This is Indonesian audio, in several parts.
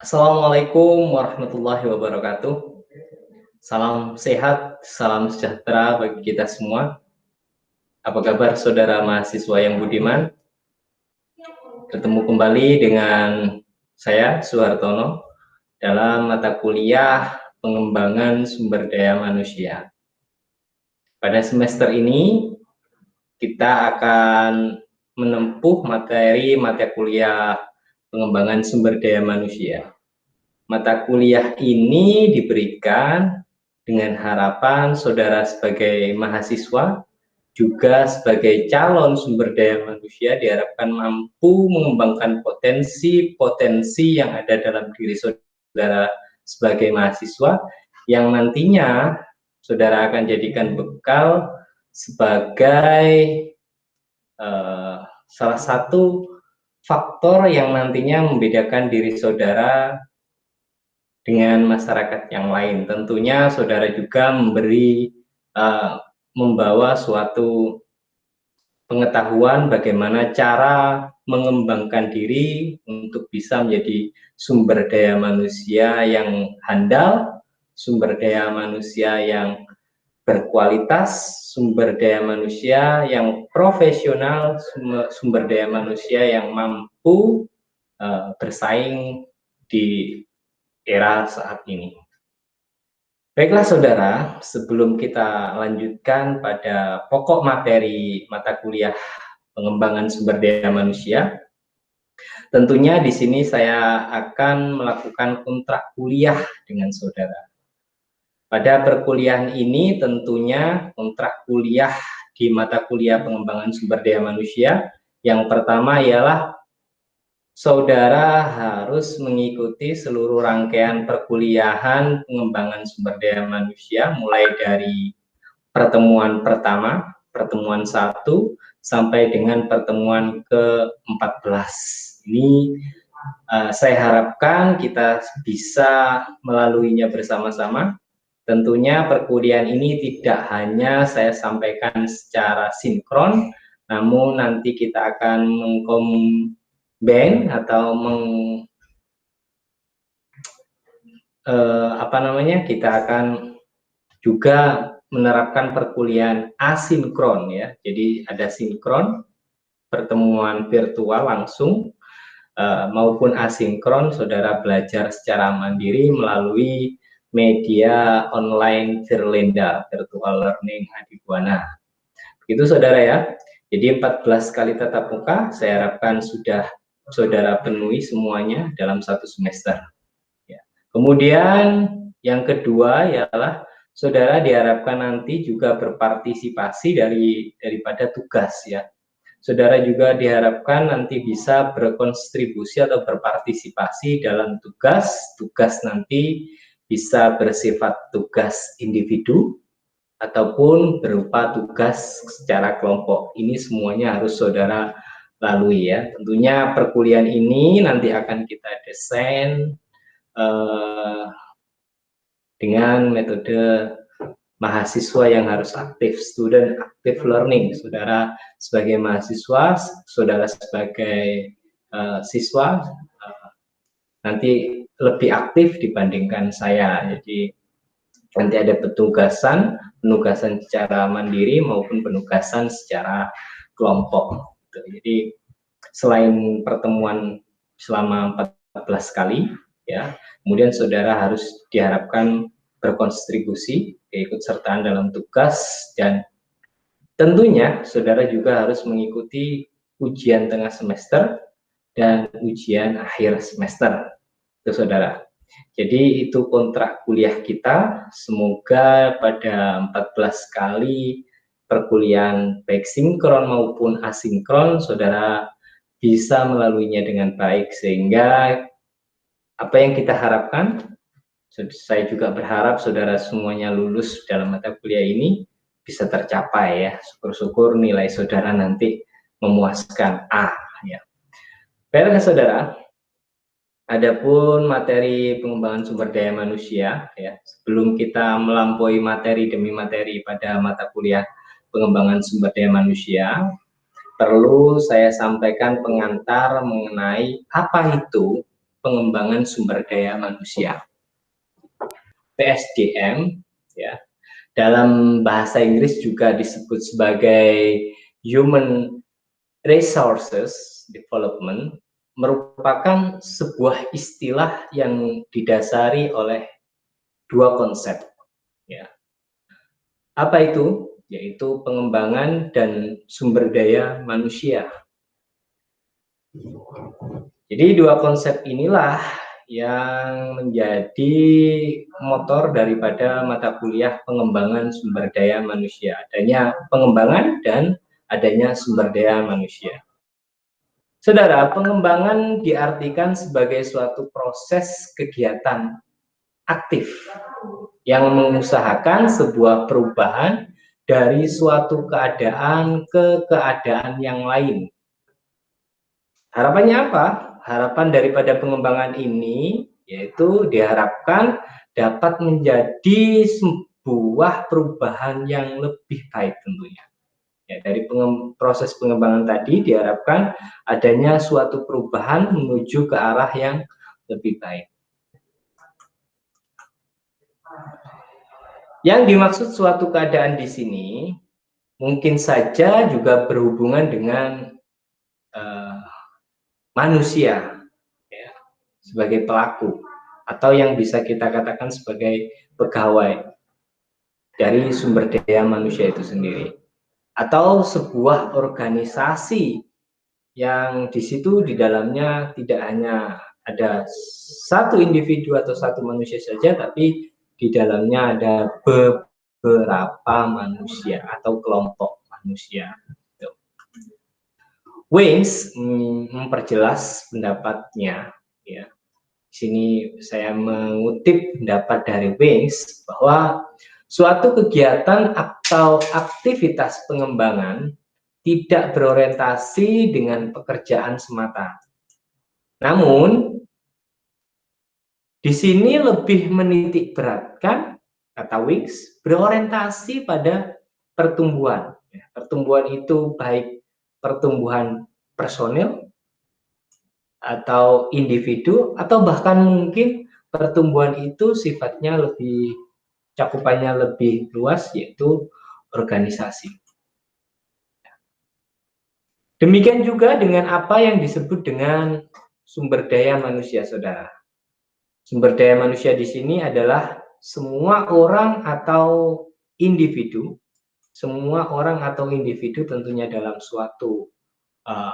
Assalamualaikum warahmatullahi wabarakatuh. Salam sehat, salam sejahtera bagi kita semua. Apa kabar saudara mahasiswa yang budiman? Bertemu kembali dengan saya, Suhartono, dalam mata kuliah pengembangan sumber daya manusia. Pada semester ini, kita akan menempuh materi mata kuliah pengembangan sumber daya manusia. Mata kuliah ini diberikan dengan harapan saudara sebagai mahasiswa, juga sebagai calon sumber daya manusia diharapkan mampu mengembangkan potensi-potensi yang ada dalam diri saudara sebagai mahasiswa, yang nantinya saudara akan jadikan bekal sebagai salah satu faktor yang nantinya membedakan diri saudara dengan masyarakat yang lain. Tentunya saudara juga membawa suatu pengetahuan bagaimana cara mengembangkan diri untuk bisa menjadi sumber daya manusia yang handal, sumber daya manusia yang berkualitas, sumber daya manusia yang profesional, sumber daya manusia yang mampu bersaing di era saat ini. Baiklah saudara, sebelum kita lanjutkan pada pokok materi mata kuliah pengembangan sumber daya manusia, tentunya di sini saya akan melakukan kontrak kuliah dengan saudara. Pada perkuliahan ini tentunya kontrak kuliah di mata kuliah pengembangan sumber daya manusia, yang pertama ialah saudara harus mengikuti seluruh rangkaian perkuliahan pengembangan sumber daya manusia, mulai dari pertemuan pertama, pertemuan 1, sampai dengan pertemuan ke-14. Ini saya harapkan kita bisa melaluinya bersama-sama. Tentunya perkuliahan ini tidak hanya saya sampaikan secara sinkron, namun nanti kita akan atau kita akan juga menerapkan perkuliahan asinkron ya. Jadi ada sinkron, pertemuan virtual langsung, maupun asinkron, saudara belajar secara mandiri melalui media online Virlenda, Virtual Learning Adibuana. Begitu saudara ya. Jadi 14 kali tatap muka saya harapkan sudah saudara penuhi semuanya dalam satu semester. Ya. Kemudian yang kedua ialah saudara diharapkan nanti juga berpartisipasi daripada tugas ya. Saudara juga diharapkan nanti bisa berkontribusi atau berpartisipasi dalam tugas. Tugas nanti bisa bersifat tugas individu ataupun berupa tugas secara kelompok. Ini semuanya harus saudara lalui ya. Tentunya perkuliahan ini nanti akan kita desain dengan metode mahasiswa yang harus aktif, student active learning. Saudara sebagai mahasiswa, saudara sebagai siswa nanti lebih aktif dibandingkan saya. Jadi nanti ada penugasan secara mandiri maupun penugasan secara kelompok. Jadi selain pertemuan selama 14 kali ya, kemudian saudara harus diharapkan berkontribusi, keikutsertaan dalam tugas, dan tentunya saudara juga harus mengikuti ujian tengah semester dan ujian akhir semester. Itu saudara. Jadi itu kontrak kuliah kita. Semoga pada 14 kali perkuliahan baik sinkron maupun asinkron saudara bisa melaluinya dengan baik, sehingga apa yang kita harapkan, saya juga berharap saudara semuanya lulus dalam mata kuliah ini bisa tercapai ya. Syukur-syukur nilai saudara nanti memuaskan A ya. Baiklah saudara, adapun materi pengembangan sumber daya manusia ya, sebelum kita melampaui materi demi materi pada mata kuliah pengembangan sumber daya manusia, perlu saya sampaikan pengantar mengenai apa itu pengembangan sumber daya manusia. PSDM, ya, dalam bahasa Inggris juga disebut sebagai Human Resources Development, merupakan sebuah istilah yang didasari oleh dua konsep. Ya. Apa itu? Yaitu pengembangan dan sumber daya manusia. Jadi dua konsep inilah yang menjadi motor daripada mata kuliah pengembangan sumber daya manusia. Adanya pengembangan dan adanya sumber daya manusia. Saudara, pengembangan diartikan sebagai suatu proses kegiatan aktif yang mengusahakan sebuah perubahan dari suatu keadaan ke keadaan yang lain. Harapannya apa? Harapan daripada pengembangan ini yaitu diharapkan dapat menjadi sebuah perubahan yang lebih baik tentunya. Ya, dari proses pengembangan tadi diharapkan adanya suatu perubahan menuju ke arah yang lebih baik. Yang dimaksud suatu keadaan di sini mungkin saja juga berhubungan dengan manusia, ya, sebagai pelaku atau yang bisa kita katakan sebagai pegawai dari sumber daya manusia itu sendiri, atau sebuah organisasi yang di situ di dalamnya tidak hanya ada satu individu atau satu manusia saja, tapi di dalamnya ada beberapa manusia atau kelompok manusia. Wings memperjelas pendapatnya, ya. Di sini saya mengutip pendapat dari Wings bahwa suatu kegiatan atau aktivitas pengembangan tidak berorientasi dengan pekerjaan semata. Namun, di sini lebih menitik beratkan, kata Wings, berorientasi pada pertumbuhan. Pertumbuhan itu baik pertumbuhan personil atau individu, atau bahkan mungkin pertumbuhan itu sifatnya lebih, cakupannya lebih luas, yaitu organisasi. Demikian juga dengan apa yang disebut dengan sumber daya manusia, saudara. Sumber daya manusia di sini adalah semua orang atau individu, tentunya dalam suatu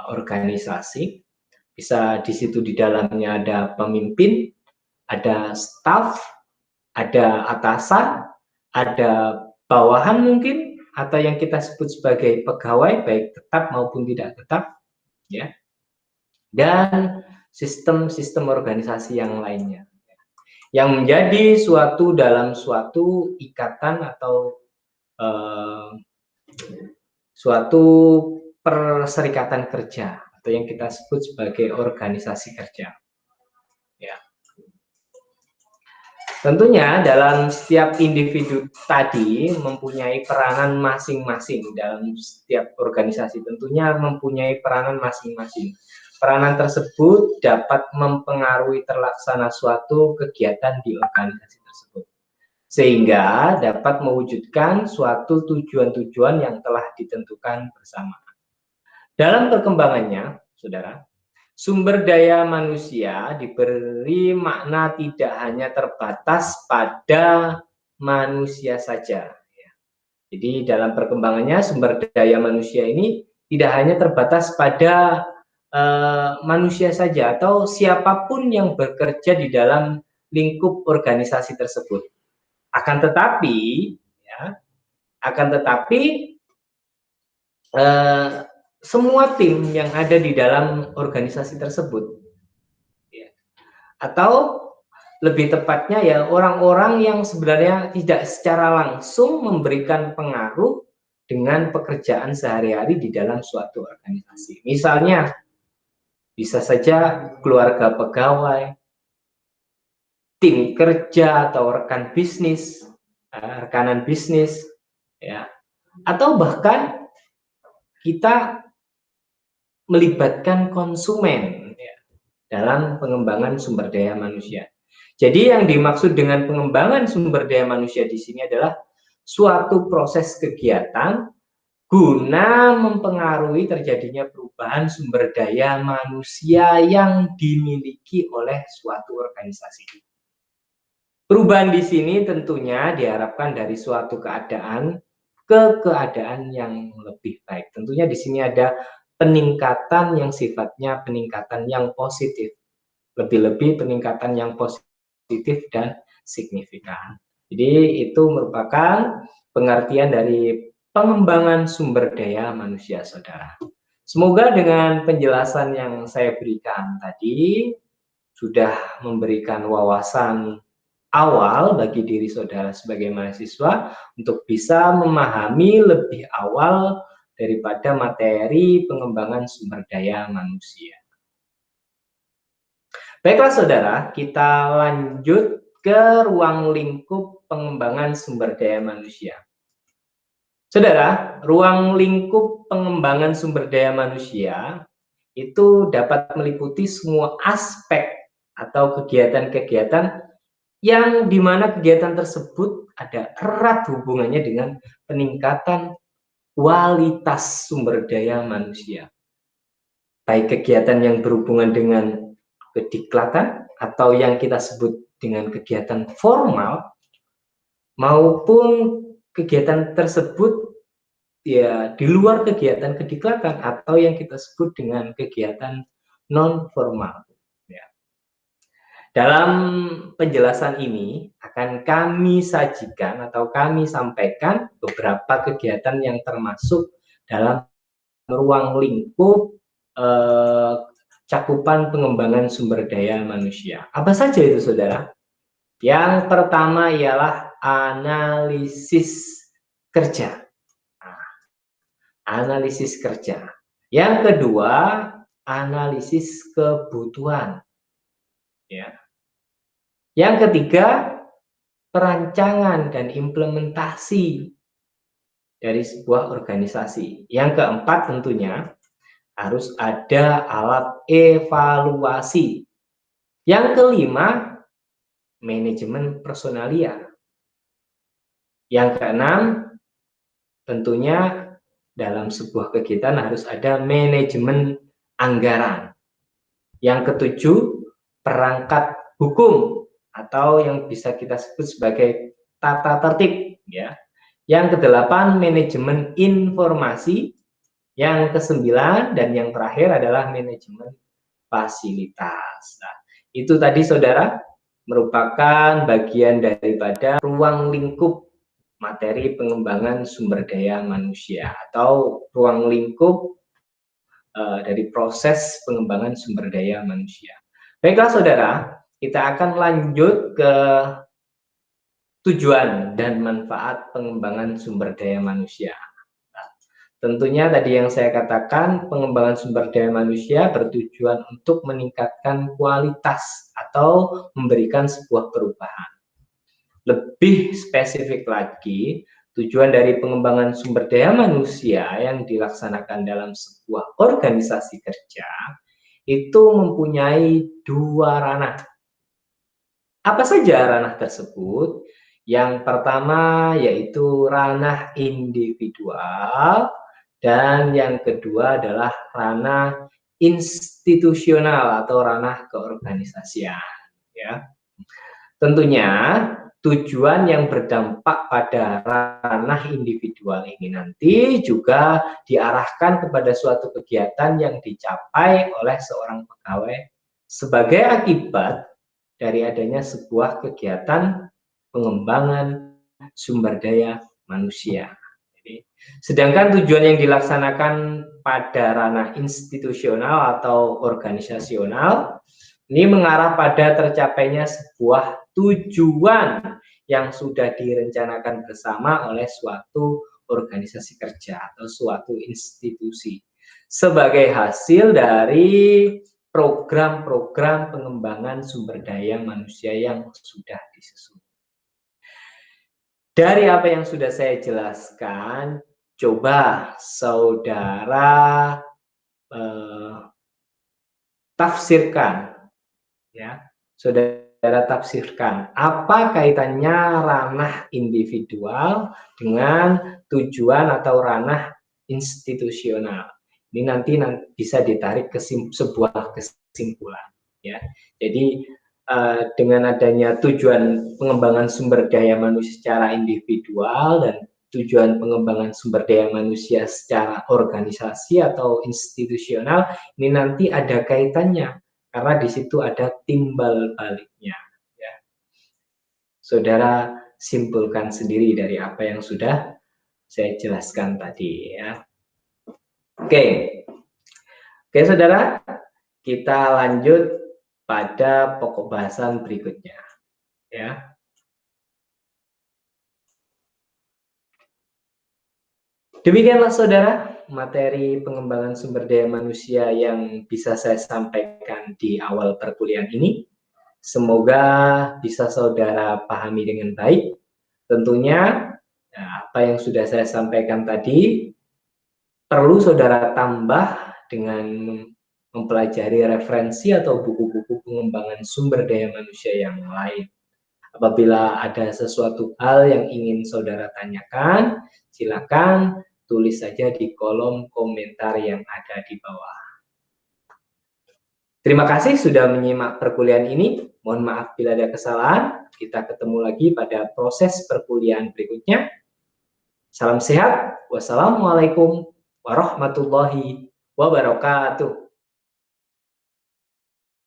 organisasi. Bisa di situ di dalamnya ada pemimpin, ada staf, ada atasan, ada bawahan mungkin, atau yang kita sebut sebagai pegawai baik tetap maupun tidak tetap, ya. Dan sistem-sistem organisasi yang lainnya, yang menjadi suatu dalam suatu ikatan atau suatu perserikatan kerja atau yang kita sebut sebagai organisasi kerja. Ya. Tentunya dalam setiap individu tadi mempunyai peranan masing-masing dalam setiap organisasi, tentunya mempunyai peranan masing-masing. Peranan tersebut dapat mempengaruhi terlaksana suatu kegiatan di organisasi tersebut, sehingga dapat mewujudkan suatu tujuan-tujuan yang telah ditentukan bersama. Dalam perkembangannya, saudara, sumber daya manusia diberi makna tidak hanya terbatas pada manusia saja. Jadi dalam perkembangannya sumber daya manusia ini tidak hanya terbatas pada manusia saja atau siapapun yang bekerja di dalam lingkup organisasi tersebut. Akan tetapi semua tim yang ada di dalam organisasi tersebut, ya, atau lebih tepatnya ya orang-orang yang sebenarnya tidak secara langsung memberikan pengaruh dengan pekerjaan sehari-hari di dalam suatu organisasi. Misalnya bisa saja keluarga pegawai, tim kerja atau rekan bisnis, rekanan bisnis, ya, atau bahkan kita melibatkan konsumen, ya. dalam pengembangan sumber daya manusia. Jadi yang dimaksud dengan pengembangan sumber daya manusia di sini adalah suatu proses kegiatan guna mempengaruhi terjadinya perubahan sumber daya manusia yang dimiliki oleh suatu organisasi. Perubahan di sini tentunya diharapkan dari suatu keadaan ke keadaan yang lebih baik. Tentunya di sini ada peningkatan yang sifatnya peningkatan yang positif. Lebih-lebih peningkatan yang positif dan signifikan. Jadi itu merupakan pengertian dari pengembangan sumber daya manusia, saudara. Semoga dengan penjelasan yang saya berikan tadi sudah memberikan wawasan awal bagi diri saudara sebagai mahasiswa untuk bisa memahami lebih awal daripada materi pengembangan sumber daya manusia. Baiklah saudara, kita lanjut ke ruang lingkup pengembangan sumber daya manusia. Saudara, ruang lingkup pengembangan sumber daya manusia itu dapat meliputi semua aspek atau kegiatan-kegiatan yang dimana kegiatan tersebut ada erat hubungannya dengan peningkatan kualitas sumber daya manusia. Baik kegiatan yang berhubungan dengan kediklatan atau yang kita sebut dengan kegiatan formal maupun kegiatan tersebut ya di luar kegiatan kediklatan atau yang kita sebut dengan kegiatan non formal. Ya. Dalam penjelasan ini akan kami sajikan atau kami sampaikan beberapa kegiatan yang termasuk dalam ruang lingkup cakupan pengembangan sumber daya manusia. Apa saja itu, saudara? Yang pertama ialah analisis kerja. Analisis kerja. Yang kedua, analisis kebutuhan. Ya. Yang ketiga, perancangan dan implementasi dari sebuah organisasi. Yang keempat tentunya harus ada alat evaluasi. Yang kelima, manajemen personalia. Yang keenam, tentunya dalam sebuah kegiatan harus ada manajemen anggaran. Yang ketujuh, perangkat hukum atau yang bisa kita sebut sebagai tata tertib, ya. Yang kedelapan, manajemen informasi. Yang kesembilan dan yang terakhir adalah manajemen fasilitas. Nah, itu tadi saudara merupakan bagian daripada ruang lingkup materi pengembangan sumber daya manusia atau ruang lingkup dari proses pengembangan sumber daya manusia. Baiklah saudara, kita akan lanjut ke tujuan dan manfaat pengembangan sumber daya manusia. Tentunya tadi yang saya katakan, pengembangan sumber daya manusia bertujuan untuk meningkatkan kualitas atau memberikan sebuah perubahan. Lebih spesifik lagi, tujuan dari pengembangan sumber daya manusia yang dilaksanakan dalam sebuah organisasi kerja itu mempunyai dua ranah. Apa saja ranah tersebut? Yang pertama yaitu ranah individual, dan yang kedua adalah ranah institusional atau ranah keorganisasian. Ya. Tentunya tujuan yang berdampak pada ranah individual ini nanti juga diarahkan kepada suatu kegiatan yang dicapai oleh seorang pegawai sebagai akibat dari adanya sebuah kegiatan pengembangan sumber daya manusia. Sedangkan tujuan yang dilaksanakan pada ranah institusional atau organisasional ini mengarah pada tercapainya sebuah tujuan yang sudah direncanakan bersama oleh suatu organisasi kerja atau suatu institusi sebagai hasil dari program-program pengembangan sumber daya manusia yang sudah disusun. Dari apa yang sudah saya jelaskan, coba saudara tafsirkan Ya, saudara tafsirkan apa kaitannya ranah individual dengan tujuan atau ranah institusional. Ini nanti bisa ditarik ke sebuah kesimpulan. Ya, jadi dengan adanya tujuan pengembangan sumber daya manusia secara individual dan tujuan pengembangan sumber daya manusia secara organisasi atau institusional, ini nanti ada kaitannya karena di situ ada timbal baliknya. Ya. Saudara simpulkan sendiri dari apa yang sudah saya jelaskan tadi. Ya. Oke, saudara, kita lanjut pada pokok bahasan berikutnya. Ya. Demikianlah saudara, materi pengembangan sumber daya manusia yang bisa saya sampaikan di awal perkuliahan ini. Semoga bisa saudara pahami dengan baik. Tentunya apa yang sudah saya sampaikan tadi perlu saudara tambah dengan mempelajari referensi atau buku-buku pengembangan sumber daya manusia yang lain. Apabila ada sesuatu hal yang ingin saudara tanyakan, silakan tulis saja di kolom komentar yang ada di bawah. Terima kasih sudah menyimak perkuliahan ini. Mohon maaf bila ada kesalahan. Kita ketemu lagi pada proses perkuliahan berikutnya. Salam sehat. Wassalamualaikum warahmatullahi wabarakatuh.